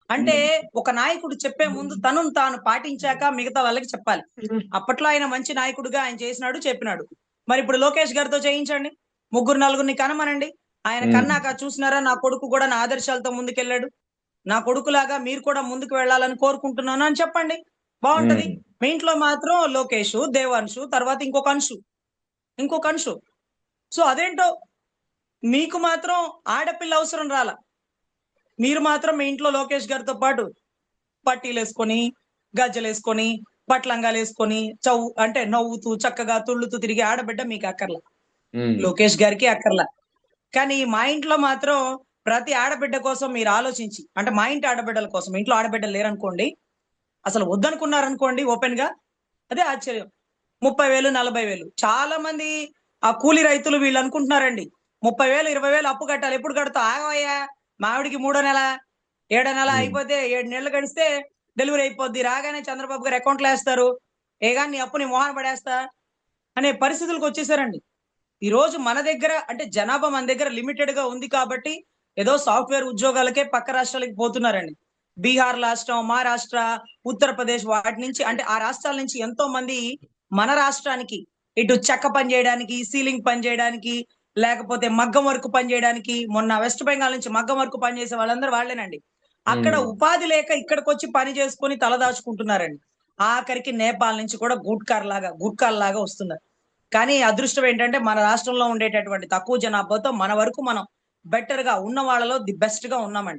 అంటే ఒక నాయకుడు చెప్పే ముందు తనను తాను పాటించాక మిగతా వాళ్ళకి చెప్పాలి. అప్పట్లో ఆయన మంచి నాయకుడిగా ఆయన చేసినాడు, చెప్పినాడు. మరి ఇప్పుడు లోకేష్ గారితో చేయించండి. ముగ్గురు నలుగురిని కనమనండి. ఆయన హ్మ్. కన్నాక చూసినారా నా కొడుకు కూడా నా ఆదర్శాలతో ముందుకెళ్ళాడు. నా కొడుకులాగా మీరు కూడా ముందుకు వెళ్ళాలని కోరుకుంటున్నాను అని చెప్పండి. బావుంటది. హ్మ్. మీ ఇంట్లో మాత్రం లోకేషు, దేవాంశు తర్వాత ఇంకొక అంశు. సో అదేంటో మీకు మాత్రం ఆడపిల్ల అవసరం రాలా. మీరు మాత్రం మీ ఇంట్లో లోకేష్ గారితో పాటు పట్టీలేసుకొని, గజ్జెలేసుకొని, పట్లంగాలేసుకొని, అంటే నవ్వుతూ, చక్కగా తుళ్ళుతూ తిరిగే ఆడబిడ్డ మీకు అక్కర్లా. హ్మ్. లోకేష్ గారికి అక్కర్లా. కానీ మా ఇంట్లో మాత్రం ప్రతి ఆడబిడ్డ కోసం మీరు ఆలోచించి అంటే మా ఇంటి ఆడబిడ్డల కోసం ఇంట్లో ఆడబిడ్డలు లేరనుకోండి, అసలు వద్దనుకున్నారనుకోండి ఓపెన్‌గా అదే ఆశ్చర్యం. 30,000, 40,000 చాలా మంది ఆ కూలి రైతులు వీళ్ళు అనుకుంటున్నారండి. 30,000, 20,000 అప్పు కట్టాలి. ఎప్పుడు కడతావు? ఆగవయ్యా! మా ఆవిడకి మూడో నెల, ఏడో నెల హ్మ్. అయిపోతే 7 నెలలు గడిస్తే డెలివరీ అయిపోద్ది. రాగానే చంద్రబాబు గారు అకౌంట్‌లో ఏస్తారు. ఏగాని నీ అప్పు నీ మొహాన పడేస్తా అనే పరిస్థితులకొచ్చేసారండి. ఈరోజు మన దగ్గర అంటే జనాభా మన దగ్గర లిమిటెడ్‌గా ఉంది కాబట్టి ఏదో సాఫ్ట్‌వేర్ ఉద్యోగాలకే పక్క రాష్ట్రాలకి పోతున్నారండి. బీహార్ రాష్ట్రం, మహారాష్ట్ర, ఉత్తరప్రదేశ్ వాటి నుంచి అంటే ఆ రాష్ట్రాల నుంచి ఎంతో మంది మన రాష్ట్రానికి ఇటు చెక్క పని చేయడానికి, సీలింగ్ పని చేయడానికి, లేకపోతే మగ్గం వర్క్ పని చేయడానికి మొన్న వెస్ట్ బెంగాల్ నుంచి మగ్గం వర్క్ పని చేసే వాళ్ళందరూ వాళ్ళేనండి. అక్కడ హ్మ్. ఉపాధి లేక ఇక్కడికొచ్చి పని చేసుకొని తలదాచుకుంటున్నారండి. ఆఖరికి నేపాల్ నుంచి కూడా గుట్కాల్లాగా వస్తున్నారు. కానీ అదృష్టం ఏంటంటే మన రాష్ట్రంలో ఉండేటటువంటి తక్కువ జనాభాతో మన వరకు మనం బెటర్‌గా ఉన్న వాళ్ళలో ది బెస్ట్‌గా ఉన్నామండి.